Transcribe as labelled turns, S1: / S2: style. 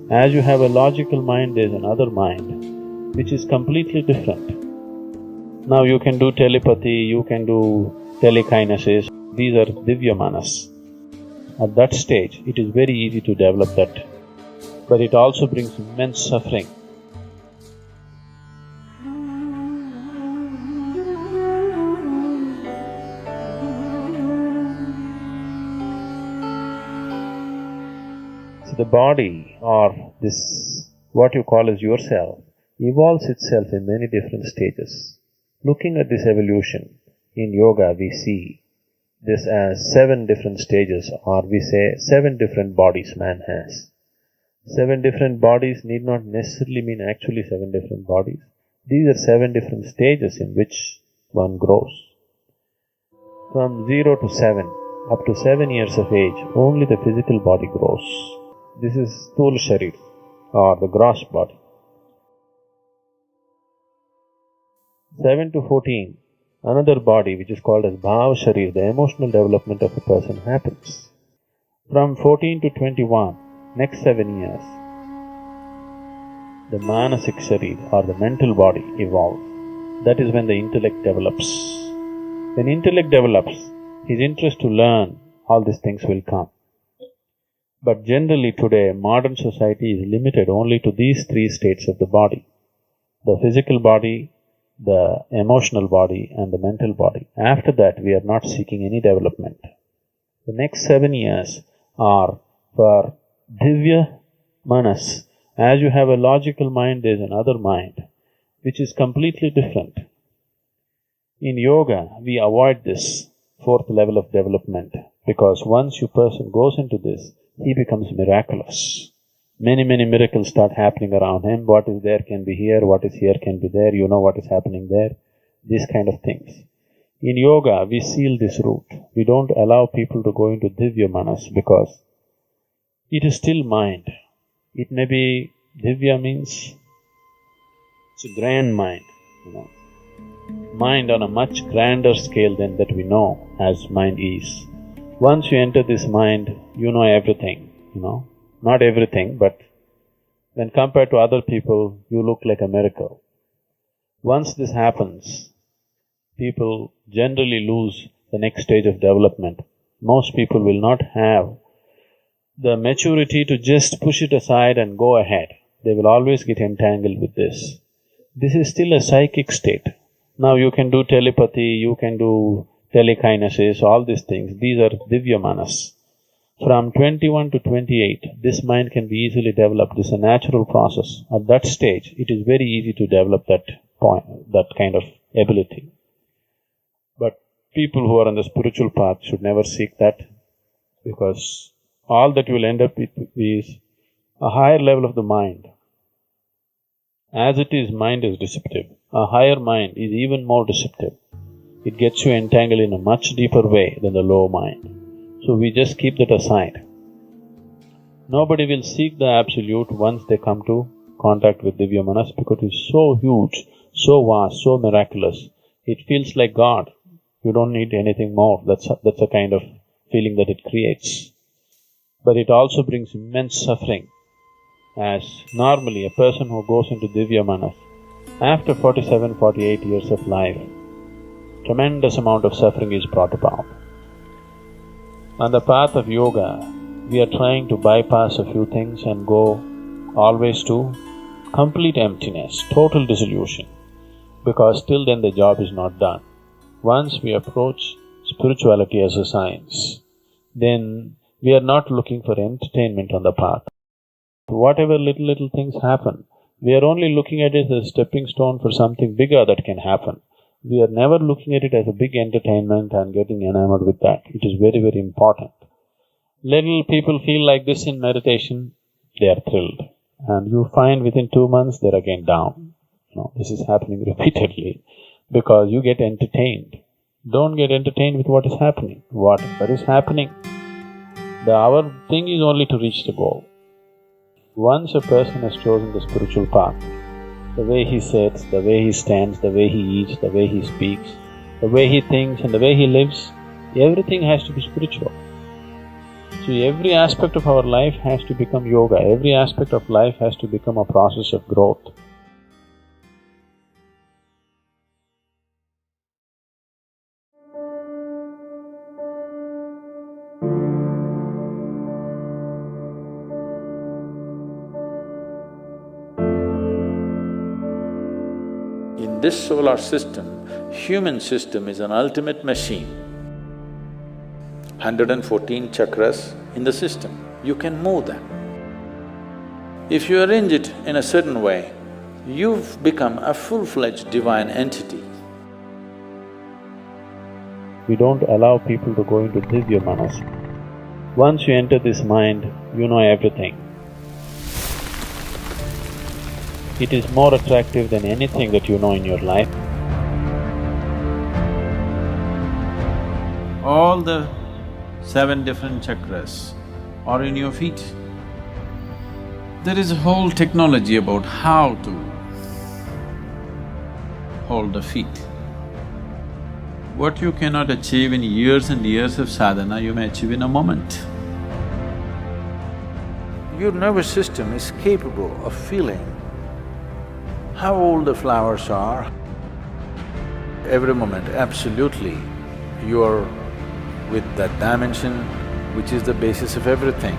S1: As you have a logical mind, there's another mind, which is completely different. Now you can do telepathy, you can do telekinesis, these are Divya Manas. At that stage, it is very easy to develop that, but it also brings immense suffering. So the body, or this, what you call as yourself, evolves itself in many different stages. Looking at this evolution, in yoga we see this as 7 different stages, or we say 7 different bodies man has. 7 different bodies need not necessarily mean actually 7 different bodies. These are 7 different stages in which one grows. From 0 to 7, up to 7 years of age, only the physical body grows. This is Sthula Sharir, or the gross body. 7 to 14, another body which is called as Bhava Sharir, the emotional development of a person happens. From 14 to 21, next 7 years, the Manasik Sharir, or the mental body, evolves. That is when the intellect develops. When intellect develops, his interest to learn, all these things will come. But generally today, modern society is limited only to these 3 states of the body: the physical body, the emotional body, and the mental body. After that, we are not seeking any development. The next 7 years are for Divya Manas. As you have a logical mind, there is another mind, which is completely different. In yoga, we avoid this 4th level of development, because once a person goes into this, he becomes miraculous. Many miracles start happening around him. What is there can be here, what is here can be there, you know what is happening there, these kind of things. In yoga, we seal this route. We don't allow people to go into Divya Manas because it is still mind. It may be, Divya means it's a grand mind, Mind on a much grander scale than that we know as mind is. Once you enter this mind, you know everything, Not everything, but when compared to other people, you look like a miracle. Once this happens, people generally lose the next stage of development. Most people will not have the maturity to just push it aside and go ahead. They will always get entangled with this. This is still a psychic state. Now you can do telepathy, you can do telekinesis, all these things. These are Divya Manas. From 21 to 28, this mind can be easily developed. This is a natural process. At that stage, it is very easy to develop that kind of ability. But people who are on the spiritual path should never seek that, because all that you will end up with is a higher level of the mind. As it is, mind is deceptive. A higher mind is even more deceptive. It gets you entangled in a much deeper way than the low mind. So we just keep that aside. Nobody will seek the Absolute once they come to contact with Divya Manas, because it is so huge, so vast, so miraculous. It feels like God. You don't need anything more. That's a kind of feeling that it creates. But it also brings immense suffering, as normally a person who goes into Divya Manas, after 47, 48 years of life, tremendous amount of suffering is brought about. On the path of yoga, we are trying to bypass a few things and go always to complete emptiness, total dissolution, because till then the job is not done. Once we approach spirituality as a science, then we are not looking for entertainment on the path. Whatever little things happen, we are only looking at it as a stepping stone for something bigger that can happen. We are never looking at it as a big entertainment and getting enamored with that. It is very important. Little people feel like this in meditation, they are thrilled. And you find within 2 months they're again down. This is happening repeatedly because you get entertained. Don't get entertained with what is happening. Whatever is happening, our thing is only to reach the goal. Once a person has chosen the spiritual path, the way he sits, the way he stands, the way he eats, the way he speaks, the way he thinks and the way he lives, everything has to be spiritual. See, every aspect of our life has to become yoga, every aspect of life has to become a process of growth. In this solar system, human system is an ultimate machine. 114 chakras in the system, you can move them. If you arrange it in a certain way, you've become a full-fledged divine entity. We don't allow people to go into Divya Manas. Once you enter this mind, you know everything. It is more attractive than anything that you know in your life. All the 7 different chakras are in your feet. There is a whole technology about how to hold the feet. What you cannot achieve in years and years of sadhana, you may achieve in a moment. Your nervous system is capable of feeling how old the flowers are. Every moment, absolutely, you are with that dimension which is the basis of everything.